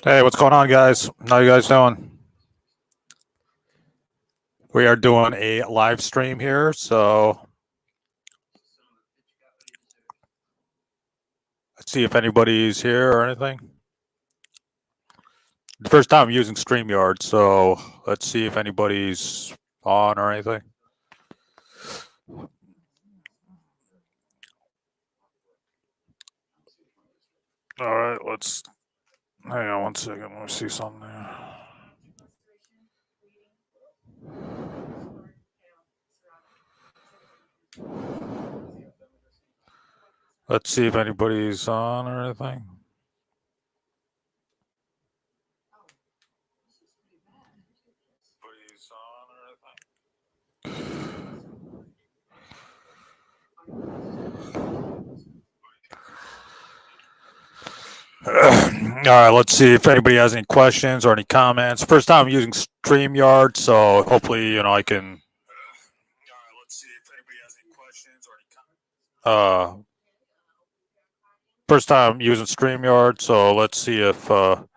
Hey, what's going on, guys? How you guys doing? We are doing a live stream here, so let's see if anybody's here or anything. The first time I'm using StreamYard, so let's see if anybody's on or anything. All right, let's hang on one second. Let me see something there. Let's see if anybody's on or anything. All right, let's see if anybody has any questions or any comments. First time I'm using StreamYard, so hopefully, I can. Let's see if anybody has any questions or any comments. First time using StreamYard, so let's see if. First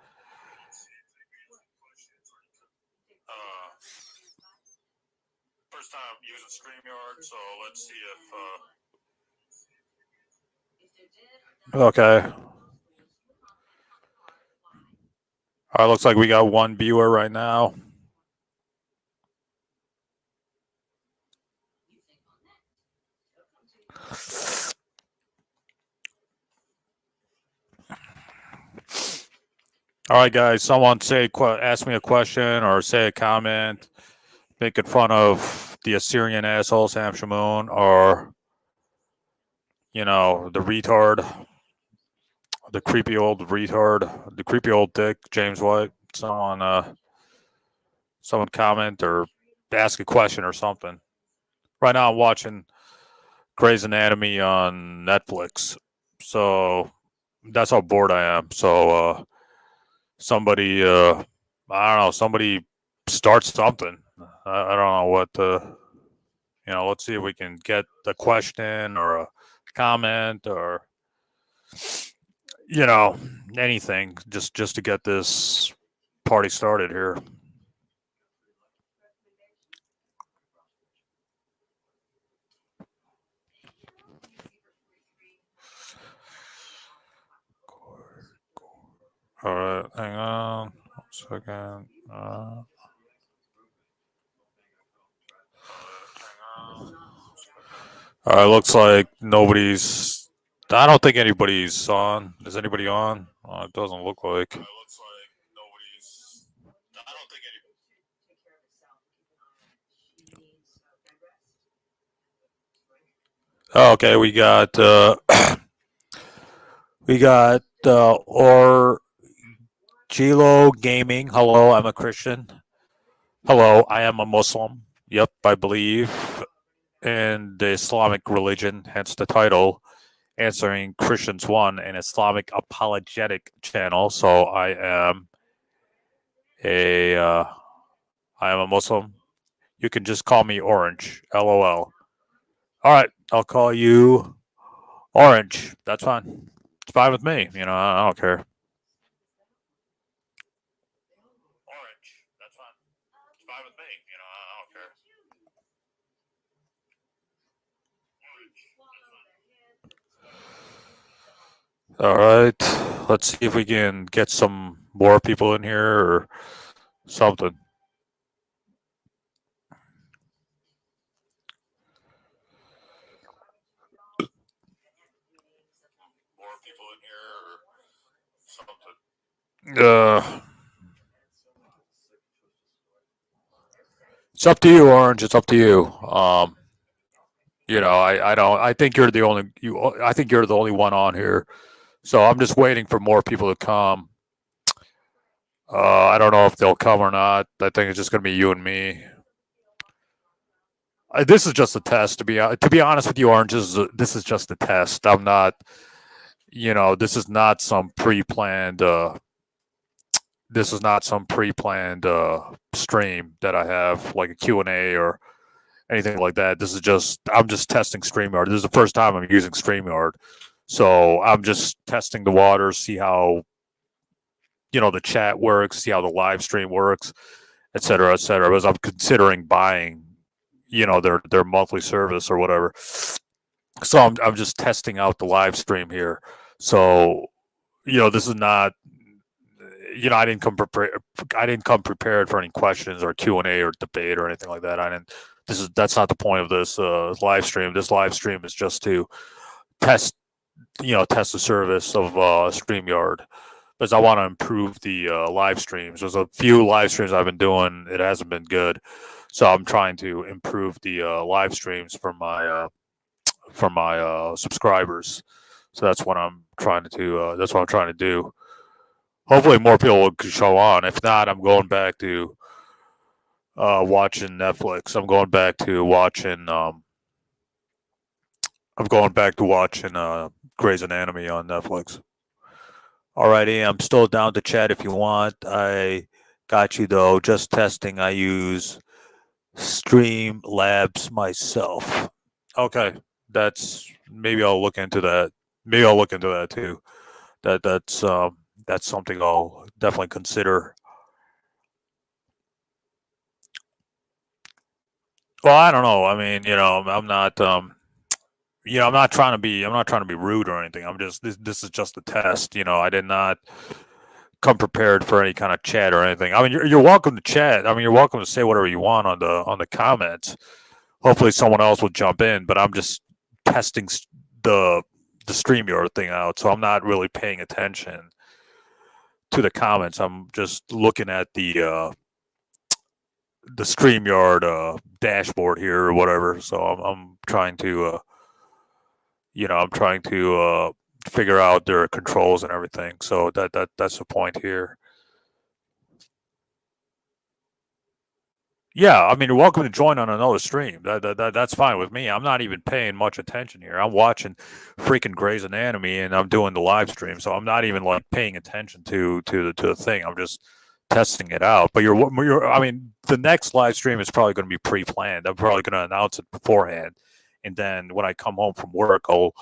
time using StreamYard, so let's see if. Okay. All right, looks like we got one viewer right now. All right, guys. Someone ask me a question or say a comment, making fun of the Assyrian asshole Sam Shamoon or the retard, the creepy old retard, the creepy old dick James White. Someone comment or ask a question or something. Right now, I'm watching Grey's Anatomy on Netflix, so that's how bored I am. So somebody, I don't know, somebody starts something. I don't know what let's see if we can get a question or a comment or anything just to get this party started here. All right, hang on 1 second. All right, looks like nobody's. I don't think anybody's on. Is anybody on? It doesn't look like. Oh, okay, we got or Gilo Gaming. Hello, I'm a Christian. Hello, I am a Muslim. Yep, I believe in the Islamic religion, hence the title. Answering Christians One, an Islamic apologetic channel. So I am a Muslim. You can just call me Orange. LOL. All right, I'll call you Orange. That's fine. It's fine with me. I don't care. Orange. That's fine. It's fine with me. I don't care. All right. Let's see if we can get some more people in here or something. More people in here or something. It's up to you, Orange. It's up to you. I don't. I think you're the only I think you're the only one on here. So I'm just waiting for more people to come. I don't know if they'll come or not. I think it's just gonna be you and me. This is just a test. To be honest with you, Orange, this is just a test. I'm not. This is not some pre-planned. This is not some pre-planned stream that I have like a Q&A or anything like that. I'm just testing StreamYard. This is the first time I'm using StreamYard. So I'm just testing the waters, see how the chat works, see how the live stream works, et cetera, because I'm considering buying, their monthly service or whatever. So I'm just testing out the live stream here. So, this is not, I didn't come prepared. I didn't come prepared for any questions or Q&A or debate or anything like that. I didn't. That's not the point of this live stream. This live stream is just to test, test the service of StreamYard, because I want to improve the live streams. There's a few live streams I've been doing; it hasn't been good, so I'm trying to improve the live streams for my subscribers. So that's what I'm trying to do. That's what I'm trying to do. Hopefully, more people will show on. If not, I'm going back to watching Netflix. I'm going back to watching. Grey's Anatomy on Netflix. Alrighty, I'm still down to chat if you want. I got you though. Just testing. I use Streamlabs myself. Okay, maybe I'll look into that. Maybe I'll look into that too. That's something I'll definitely consider. Well, I don't know. I mean, I'm not. I'm not trying to be rude or anything. I'm just this is just a test. I did not come prepared for any kind of chat or anything. I mean, you're welcome to chat. I mean, you're welcome to say whatever you want on the comments. Hopefully, someone else will jump in. But I'm just testing the StreamYard thing out, so I'm not really paying attention to the comments. I'm just looking at the StreamYard dashboard here or whatever. So I'm trying to figure out their controls and everything. So that's the point here. Yeah, I mean, you're welcome to join on another stream. That's fine with me. I'm not even paying much attention here. I'm watching freaking Grey's Anatomy and I'm doing the live stream, so I'm not even like paying attention to the thing. I'm just testing it out. But I mean, the next live stream is probably going to be pre-planned. I'm probably going to announce it beforehand, and then when I come home from work, I'll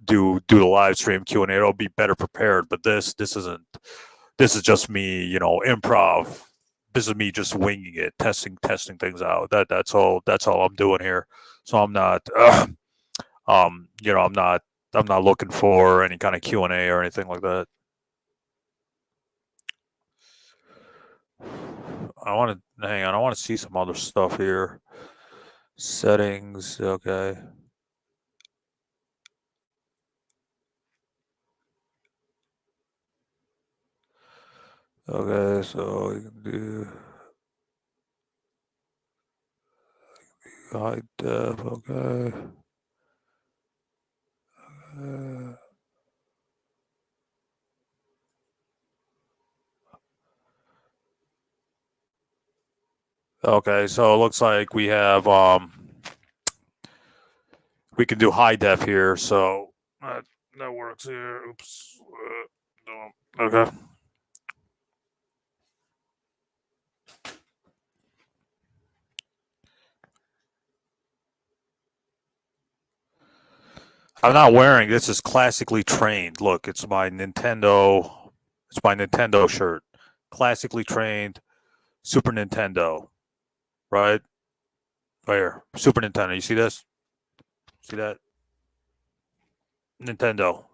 do the live stream Q&A. It'll be better prepared. But this isn't. This is just me, improv. This is me just winging it, testing things out. That's all I'm doing here. So I'm not, I'm not looking for any kind of Q&A or anything like that. Hang on. I want to see some other stuff here. Settings, okay. Okay, so you can do high def, okay. Okay, so it looks like we have we can do high def here, so that works here. Oops. No. Okay. I'm not wearing this. Is classically trained. Look, it's my Nintendo. It's my Nintendo shirt. Classically trained, Super Nintendo. Right here, Super Nintendo. You see this? See that? Nintendo.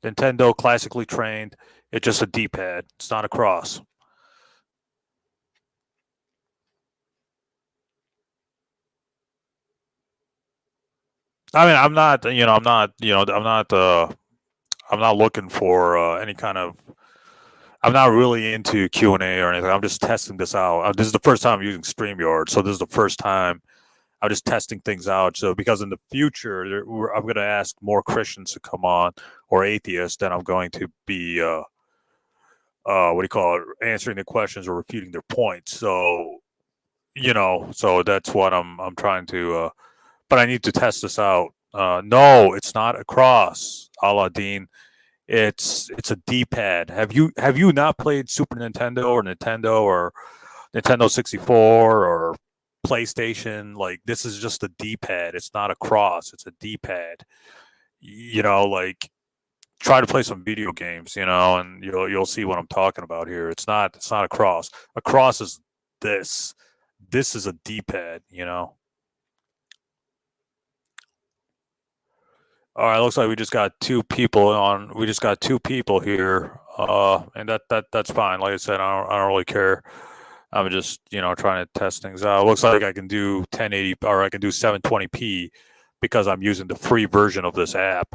Nintendo classically trained. It's just a D-pad. It's not a cross. I mean, I'm not looking for any kind of. I'm not really into Q&A or anything. I'm just testing this out. This is the first time I'm using StreamYard, so this is the first time I'm just testing things out. So because in the future, I'm going to ask more Christians to come on or atheists, then I'm going to be what do you call it? Answering the questions or refuting their points. So so that's what I'm trying to. But I need to test this out. No, it's not a cross, Aladdin. It's a D-pad. Have you not played Super Nintendo or Nintendo 64 or PlayStation? Like, this is just a D-pad. It's not a cross. It's a D-pad. Like, try to play some video games, and you'll see what I'm talking about here. It's not a cross. A cross is this. This is a D-pad. All right, looks like we just got two people on. We just got two people here, and that's fine. Like I said, I don't really care. I'm just trying to test things out. Looks like I can do 1080 or I can do 720p because I'm using the free version of this app.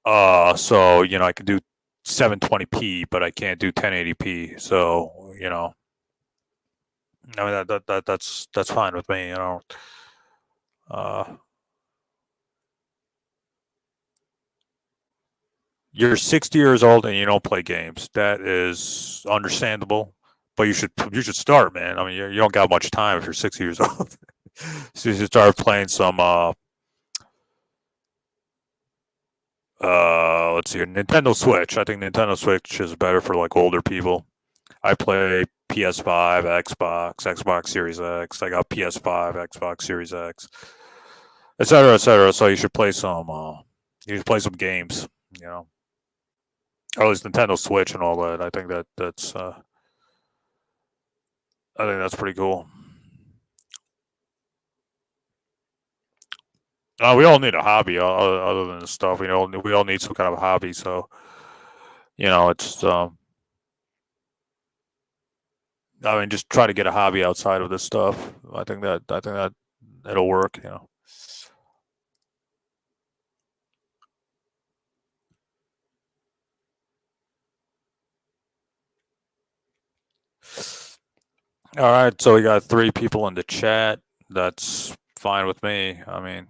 So I can do 720p, but I can't do 1080p. So I mean that's fine with me. Uh, you're 60 years old and you don't play games. That is understandable, but you should start, man. I mean, you don't got much time if you're 60 years old. So you should start playing some. Let's see, Nintendo Switch. I think Nintendo Switch is better for like older people. I play PS5, Xbox Series X. I got PS5, Xbox Series X, etc., etc. So you should play some. You should play some games. Or at least Nintendo Switch and all that. I think that's. I think that's pretty cool. We all need a hobby other than this stuff. We all need some kind of hobby. So it's. I mean, just try to get a hobby outside of this stuff. I think that it'll work. All right, so we got 3 people in the chat. That's fine with me. I mean,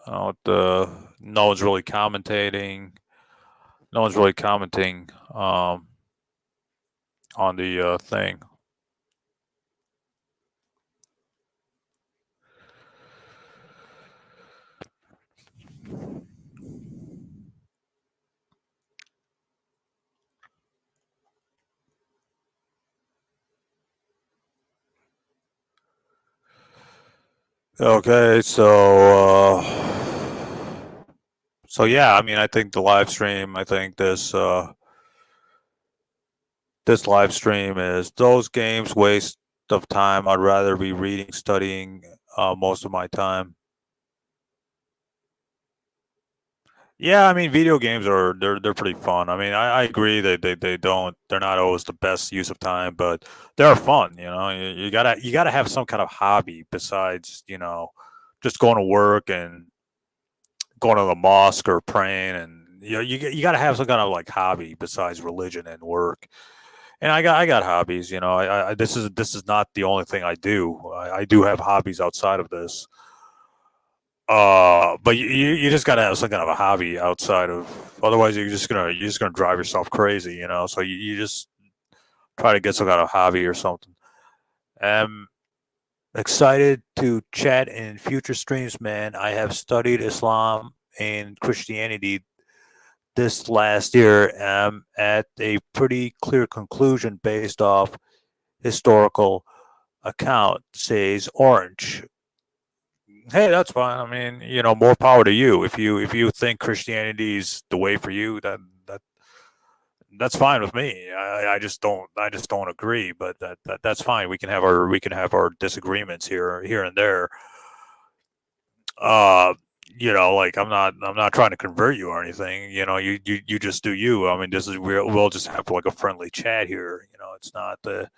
no one's really commentating. No one's really commenting on the thing. Okay, so yeah, I mean, I think the live stream. I think this live stream is those games waste of time. I'd rather be reading, studying most of my time. Yeah, I mean, video games they're pretty fun. I mean, I agree they're not always the best use of time, but they're fun. You gotta have some kind of hobby besides just going to work and going to the mosque or praying, and you gotta have some kind of like hobby besides religion and work. And I got hobbies. This is not the only thing I do. I do have hobbies outside of this. But you just gotta have some kind of a hobby outside of. Otherwise, you're just gonna drive yourself crazy. So you just try to get some kind of hobby or something. Excited to chat in future streams, man. I have studied Islam and Christianity this last year. At a pretty clear conclusion based off historical account, says Orange. Hey, that's fine. I mean, more power to you. If you think Christianity's the way for you, that's fine with me. I just don't agree, but that's fine. We can have our disagreements here and there. Uh, like I'm not trying to convert you or anything. You just do you. I mean, we'll just have like a friendly chat here. It's not the.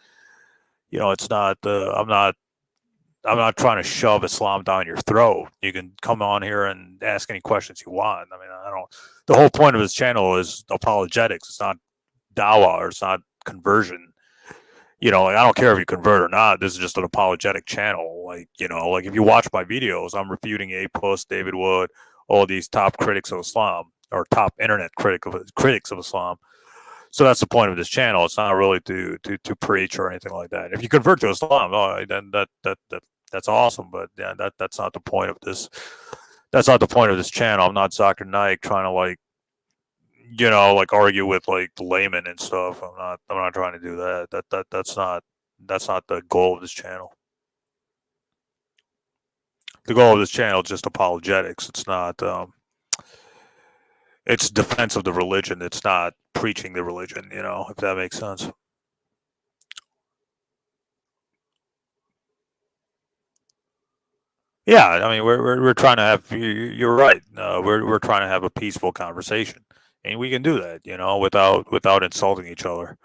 It's not the. I'm not trying to shove Islam down your throat. You can come on here and ask any questions you want. I mean, I don't. The whole point of this channel is apologetics. It's not dawah or it's not conversion. Like I don't care if you convert or not. This is just an apologetic channel. Like if you watch my videos, I'm refuting A Plus, David Wood, all these top critics of Islam or top internet critics of Islam. So that's the point of this channel. It's not really to preach or anything like that. If you convert to Islam, then that's awesome. But yeah, that's not the point of this. That's not the point of this channel. I'm not Zakir Naik trying to like argue with like the layman and stuff. I'm not trying to do that. That's not the goal of this channel. the goal of this channel is just apologetics. It's not. It's defense of the religion. It's not preaching the religion. If that makes sense. Yeah, I mean, we're trying to have. You're right. We're trying to have a peaceful conversation, and we can do that. Without insulting each other.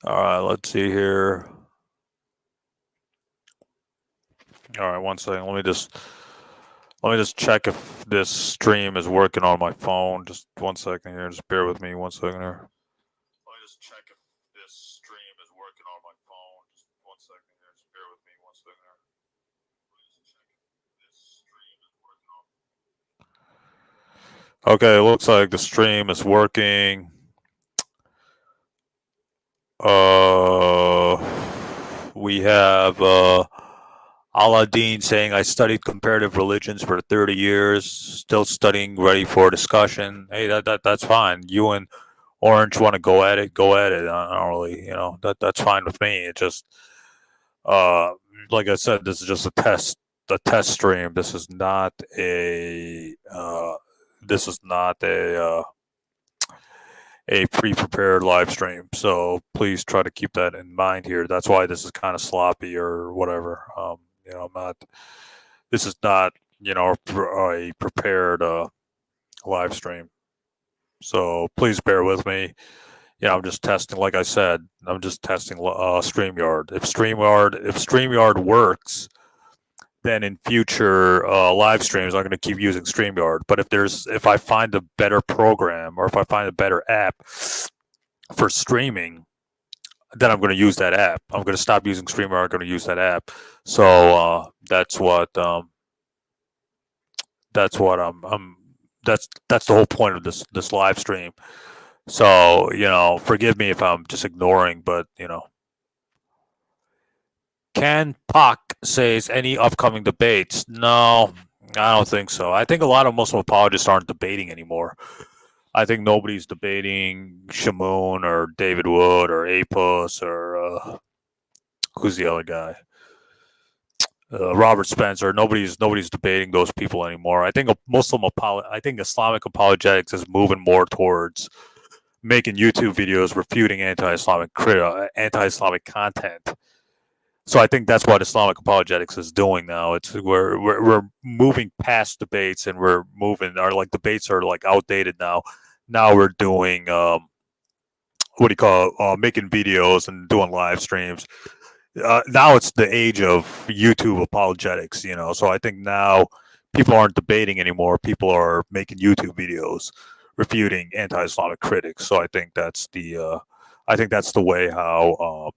All right, let's see here. All right, one second. Let me just check if this stream is working on my phone. Just 1 second here. Just bear with me 1 second here. Let me just check if this stream is working on my phone. Just 1 second here. Just bear with me 1 second here. Let me just check if this stream is working on. Okay, it looks like the stream is working. We have Aladdin saying, I studied comparative religions for 30 years, still studying, ready for discussion. Hey, that's fine. You and Orange want to go at it, go at it. I don't really, that's fine with me. It just, like I said, this is just a test stream. This is not a pre-prepared live stream. So please try to keep that in mind here. That's why this is kind of sloppy or whatever. This is not, a prepared live stream. So please bear with me. I'm just testing, like I said, I'm just testing StreamYard. If StreamYard works, then in future live streams, I'm going to keep using StreamYard. But if I find a better program or if I find a better app for streaming, then I'm going to use that app. I'm going to stop using StreamYard. I'm going to use that app. So that's what I'm that's the whole point of this live stream. So forgive me if I'm just ignoring, but Can Pak says any upcoming debates? No, I don't think so. I think a lot of Muslim apologists aren't debating anymore. I think nobody's debating Shamoon or David Wood or Apus or who's the other guy? Robert Spencer. Nobody's debating those people anymore. I think Islamic apologetics is moving more towards making YouTube videos refuting anti-Islamic content. So I think that's what Islamic apologetics is doing now. It's we're moving past debates and we're moving. Our debates are outdated now. Now we're doing making videos and doing live streams. Now it's the age of YouTube apologetics, So I think now people aren't debating anymore. People are making YouTube videos refuting anti-Islamic critics. So I think that's the way how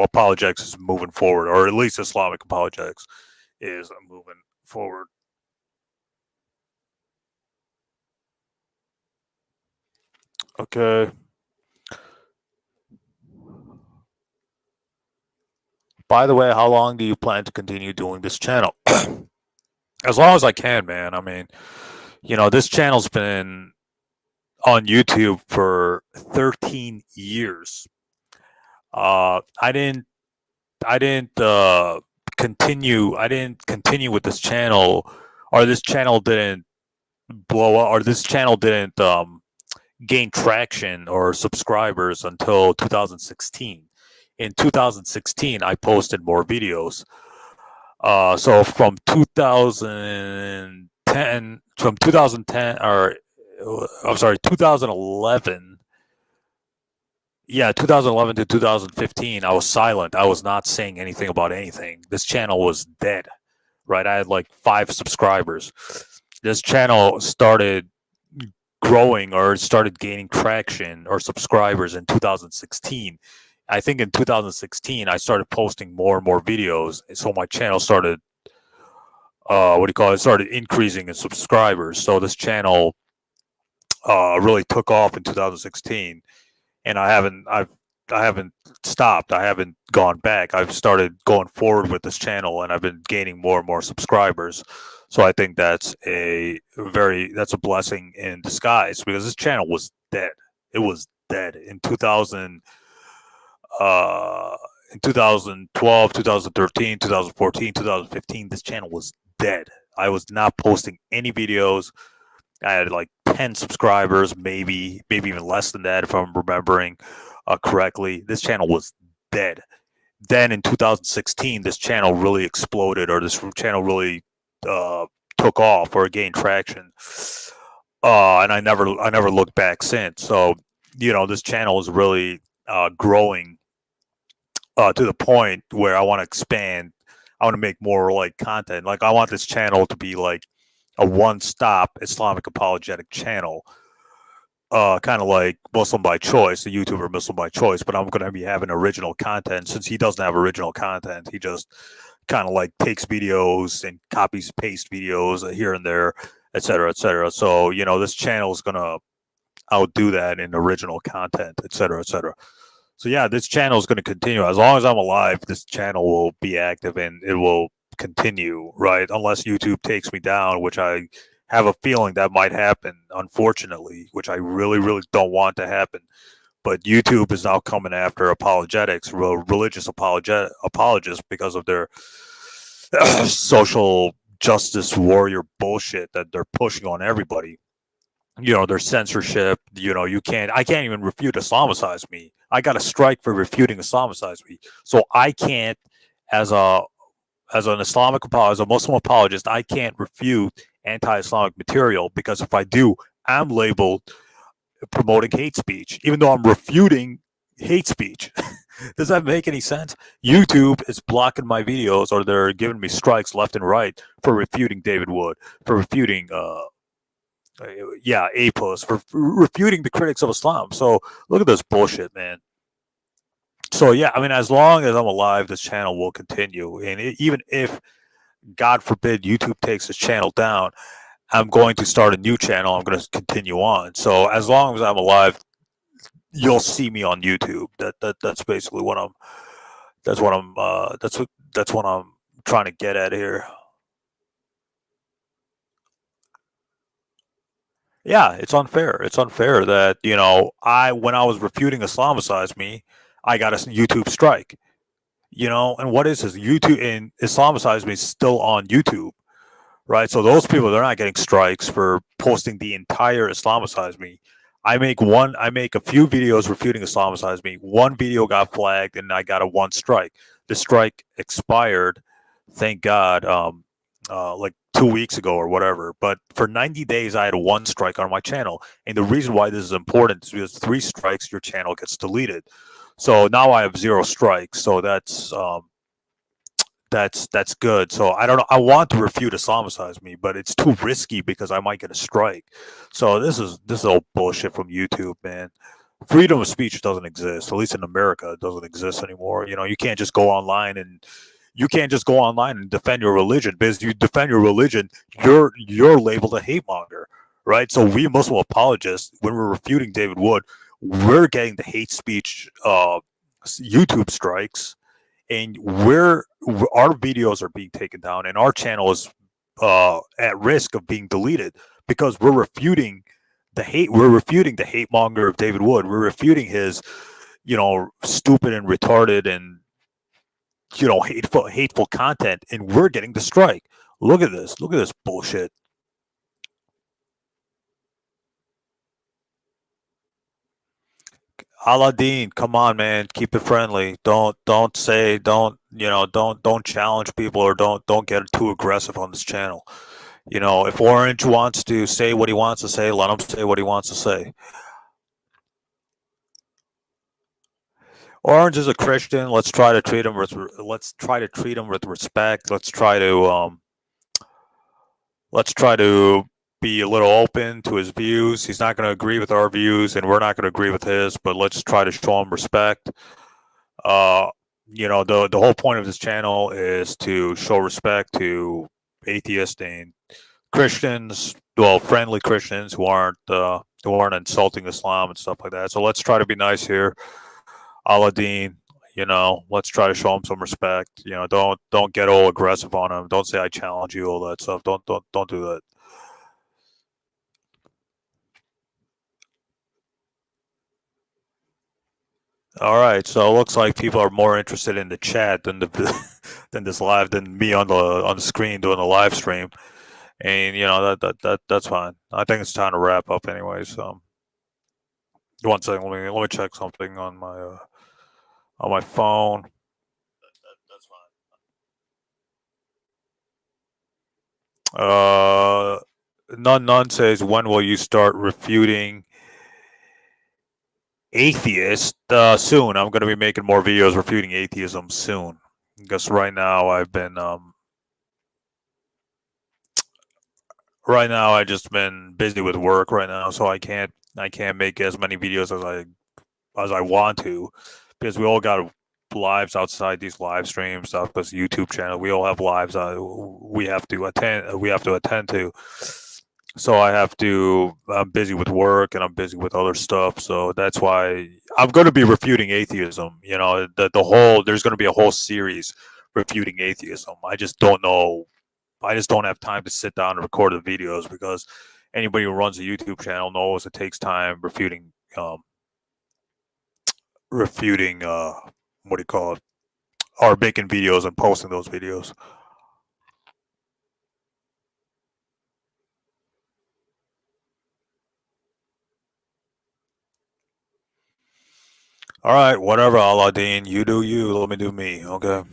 apologetics is moving forward, or at least Islamic apologetics is moving forward. Okay. By the way, how long do you plan to continue doing this channel? As long as I can, man. I mean, this channel's been on YouTube for 13 years. I didn't continue with this channel, or this channel didn't blow up, or this channel didn't gain traction or subscribers until 2016. In 2016, I posted more videos. So from 2010, or I'm sorry, 2011. Yeah, 2011 to 2015, I was silent. I was not saying anything about anything. This channel was dead, right? I had 5 subscribers. This channel started growing or started gaining traction or subscribers in 2016. I think in 2016, I started posting more and more videos. So my channel started, started increasing in subscribers. So this channel really took off in 2016. And I haven't stopped. I haven't gone back. I've started going forward with this channel, and I've been gaining more and more subscribers. So I think that's a blessing in disguise, because this channel was dead. It was dead in 2000. In 2012, 2013, 2014, 2015, this channel was dead. I was not posting any videos. I had like 10 subscribers, maybe even less than that if I'm remembering correctly. This channel was dead. Then in 2016, this channel really exploded, or this channel really took off or gained traction. And I never looked back since. So, this channel is really growing to the point where I want to expand. I want to make more like content. Like I want this channel to be like a one-stop Islamic apologetic channel, kind of like Muslim by Choice, the YouTuber Muslim by Choice. But I'm going to be having original content since he doesn't have original content. He just kind of like takes videos and copies paste videos here and there, etc., etc. So this channel is going to outdo that in original content, etc., etc. So yeah, this channel is going to continue as long as I'm alive. This channel will be active and it will continue, right? Unless YouTube takes me down, which I have a feeling that might happen, unfortunately, which I really, really don't want to happen. But YouTube is now coming after apologetics, religious apologists, because of their social justice warrior bullshit that they're pushing on everybody. Their censorship. I can't even refute Islamicize me. I got a strike for refuting Islamicize me. So I can't, as an Islamic apologist, as a Muslim apologist, I can't refute anti-Islamic material, because if I do, I'm labeled promoting hate speech, even though I'm refuting hate speech. Does that make any sense? YouTube is blocking my videos, or they're giving me strikes left and right for refuting David Wood, for refuting APUS, for refuting the critics of Islam. So look at this bullshit, man. So yeah, I mean, as long as I'm alive, this channel will continue. And even if, God forbid, YouTube takes this channel down, I'm going to start a new channel. I'm going to continue on. So as long as I'm alive, you'll see me on YouTube. That's basically what I'm. That's what I'm trying to get at here. Yeah, it's unfair. It's unfair that, when I was refuting Islamicize me, I got a YouTube strike. And what is this? YouTube and Islamicize me is still on YouTube, right? So those people, they're not getting strikes for posting the entire Islamicize me. I make a few videos refuting Islamicize me. One video got flagged and I got a one strike. The strike expired, thank God, like 2 weeks ago or whatever. But for 90 days, I had one strike on my channel. And the reason why this is important is because 3 strikes, your channel gets deleted. So now I have 0 strikes. So that's good. So I don't know. I want to refute Islamicize me, but it's too risky because I might get a strike. So this is all bullshit from YouTube, man. Freedom of speech doesn't exist. At least in America, it doesn't exist anymore. You can't just go online and defend your religion, because you defend your religion, you're labeled a hate monger, right? So we Muslim apologists, when we're refuting David Wood, we're getting the hate speech YouTube strikes, and our videos are being taken down, and our channel is at risk of being deleted because we're refuting the hate. We're refuting the hate monger of David Wood. We're refuting his, stupid and retarded and hateful content, and we're getting the strike. Look at this. Look at this bullshit. Aladdin, come on, man, keep it friendly. Don't challenge people, or don't get too aggressive on this channel. If Orange wants to say what he wants to say, let him say what he wants to say. Orange is a Christian. Let's try to treat him with respect. Let's try to be a little open to his views. He's not going to agree with our views, and we're not going to agree with his, but let's try to show him respect. The whole point of this channel is to show respect to atheists and Christians, well, friendly Christians who aren't insulting Islam and stuff like that. So let's try to be nice here. Aladdin, let's try to show him some respect. Don't get all aggressive on him. Don't say I challenge you, all that stuff. Don't do that. All right, so it looks like people are more interested in the chat than the than me on the screen doing the live stream, and that's fine. I think it's time to wrap up, anyways. One second, let me check something on my phone. That's fine. None says, when will you start refuting atheists? Soon. I'm going to be making more videos refuting atheism soon. Because right now I just been busy with work right now, so I can't make as many videos as I want to, because we all got lives outside these live streams, off this YouTube channel. We all have lives we have to attend to. So I'm busy with work and I'm busy with other stuff. So that's why I'm going to be refuting atheism. There's going to be a whole series refuting atheism. I just don't have time to sit down and record the videos, because anybody who runs a YouTube channel knows it takes time refuting what do you call it, or making videos and posting those videos. All right, whatever, Aladdin. You do you. Let me do me. Okay.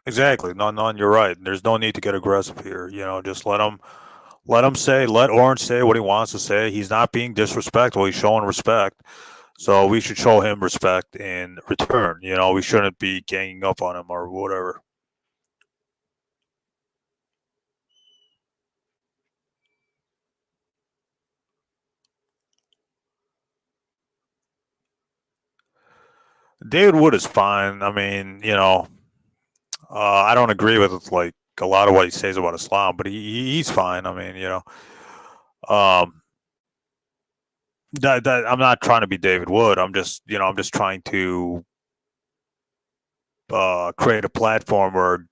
Exactly. No, you're right. There's no need to get aggressive here. Just let Orange say what he wants to say. He's not being disrespectful. He's showing respect. So we should show him respect in return. We shouldn't be ganging up on him or whatever. David Wood is fine. I mean, I don't agree with like a lot of what he says about Islam, but he's fine. I mean, um, that I'm not trying to be David Wood. I'm just trying to create a platform where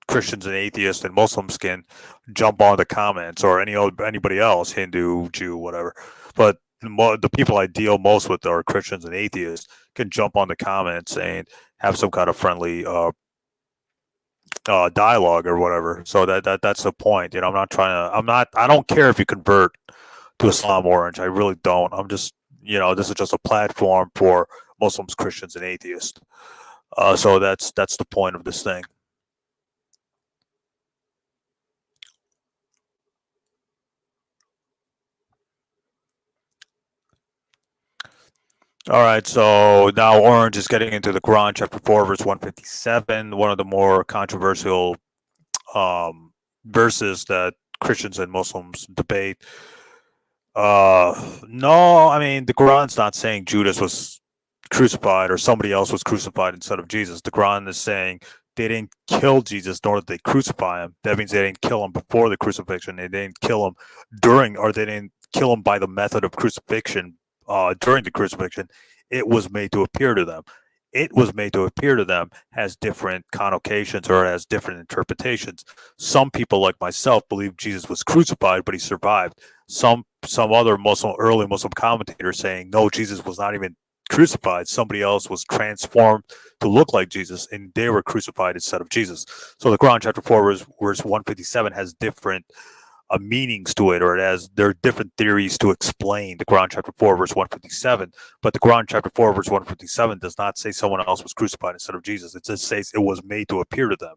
Christians and atheists and Muslims can jump on the comments, or anybody else, Hindu, Jew, whatever. But the people I deal most with are Christians and atheists, can jump on the comments and have some kind of friendly dialogue or whatever. So that's the point. I don't care if you convert to Islam, Orange. I really don't. This is just a platform for Muslims, Christians, and atheists. So that's the point of this thing. All right, so now Orange is getting into the Quran, chapter 4, verse 157, one of the more controversial verses that Christians and Muslims debate. No, I mean, the Quran's not saying Judas was crucified or somebody else was crucified instead of Jesus. The Quran is saying they didn't kill Jesus, nor did they crucify him. That means they didn't kill him before the crucifixion. They didn't kill him they didn't kill him by the method of crucifixion during the crucifixion. It was made to appear to them. It was made to appear to them has different connotations or has different interpretations. Some people, like myself, believe Jesus was crucified, but he survived. Some other early Muslim commentators saying no, Jesus was not even crucified. Somebody else was transformed to look like Jesus, and they were crucified instead of Jesus. So the Quran, chapter 4, verse 157, has different meanings to it, or there are different theories to explain the Quran chapter 4 verse 157. But the Quran chapter 4 verse 157 does not say someone else was crucified instead of Jesus. It just says it was made to appear to them.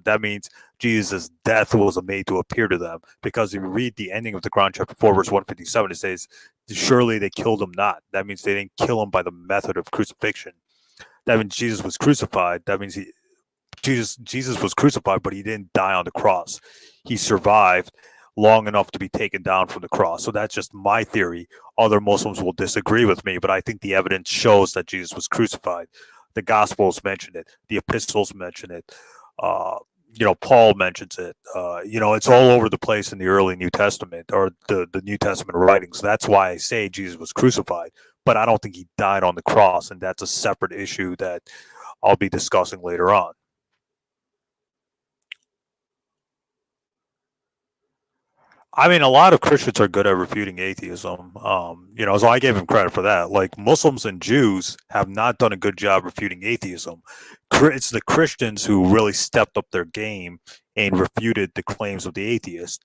That means Jesus' death was made to appear to them, because if you read the ending of the Quran chapter 4 verse 157, it says, surely they killed him not. That means they didn't kill him by the method of crucifixion. That means Jesus was crucified. That means Jesus was crucified, but he didn't die on the cross. He survived long enough to be taken down from the cross. So that's just my theory. Other Muslims will disagree with me, but I think the evidence shows that Jesus was crucified. The Gospels mention it. The epistles mention it. Paul mentions it. It's all over the place in the early New Testament, or the New Testament writings. That's why I say Jesus was crucified, but I don't think he died on the cross, and that's a separate issue that I'll be discussing later on. I mean, a lot of Christians are good at refuting atheism. So I gave him credit for that. Like Muslims and Jews have not done a good job refuting atheism. It's the Christians who really stepped up their game and refuted the claims of the atheist.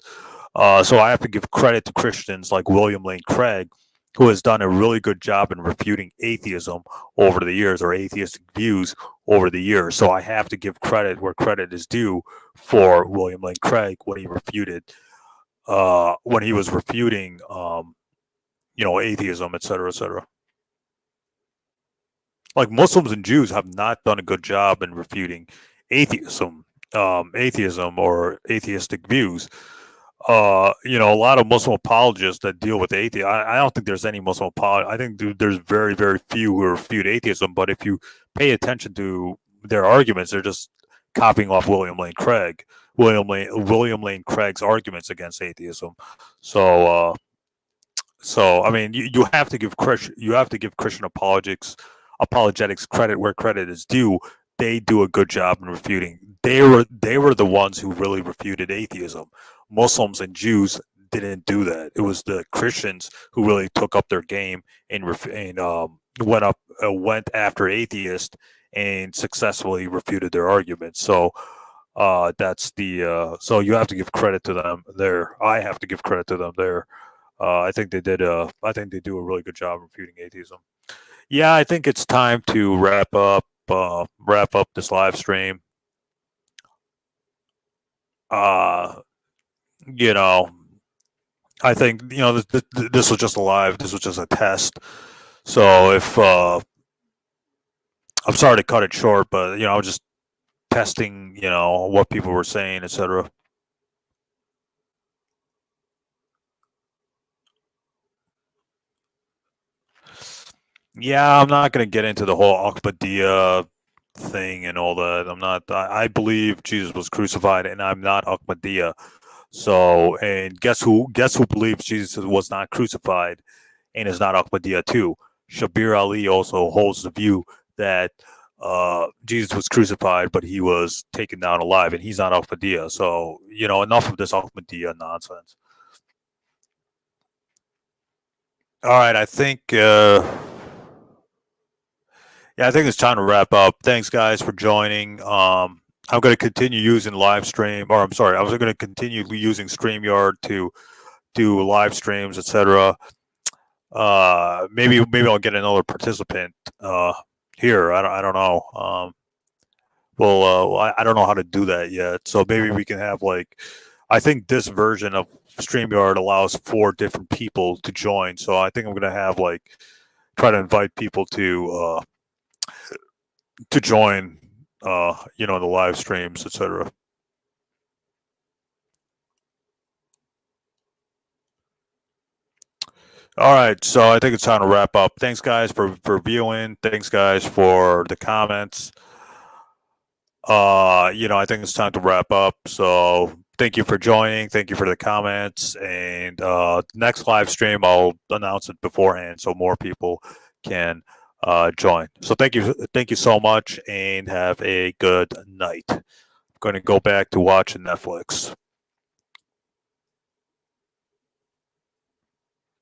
So I have to give credit to Christians like William Lane Craig, who has done a really good job in refuting atheism over the years, or atheistic views over the years. So I have to give credit where credit is due for William Lane Craig when he was refuting, atheism, et cetera, et cetera. Like Muslims and Jews have not done a good job in refuting atheism, or atheistic views. A lot of Muslim apologists that deal with atheism. I don't think there's any Muslim apologist. I think there's very, very few who refute atheism. But if you pay attention to their arguments, they're just copying off William Lane Craig's arguments against atheism. So I mean, you have to give Christian apologetics credit where credit is due. They do a good job in refuting. They were the ones who really refuted atheism. Muslims and Jews didn't do that. It was the Christians who really took up their game and went after atheists and successfully refuted their arguments. So so you have to give credit to them there. I have to give credit to them there. I think they do a really good job refuting atheism. Yeah, I think it's time to wrap up this live stream. I think this was just this was just a test. So if I'm sorry to cut it short, but I was just testing, what people were saying, etc. Yeah, I'm not going to get into the whole Ahmadiyya thing and all that. I believe Jesus was crucified, and I'm not Ahmadiyya. So, and guess who believes Jesus was not crucified and is not Ahmadiyya too? Shabir Ali also holds the view that Jesus was crucified, but he was taken down alive, and he's not Ahmadiyya. So, enough of this Ahmadiyya nonsense. All right, I think it's time to wrap up. Thanks, guys, for joining. I'm going to continue using live stream, or I'm sorry, I was going to continue using StreamYard to do live streams, etc. Maybe I'll get another participant here. I don't know. I don't know how to do that yet. So maybe we can have I think this version of StreamYard allows 4 different people to join. So I think I'm going to have try to invite people to join, the live streams, etc. All right, so I think it's time to wrap up. Thanks, guys, for viewing. Thanks, guys, for the comments. I think it's time to wrap up. So thank you for joining. Thank you for the comments. And next live stream, I'll announce it beforehand so more people can join. So thank you so much, and have a good night. I'm going to go back to watching Netflix.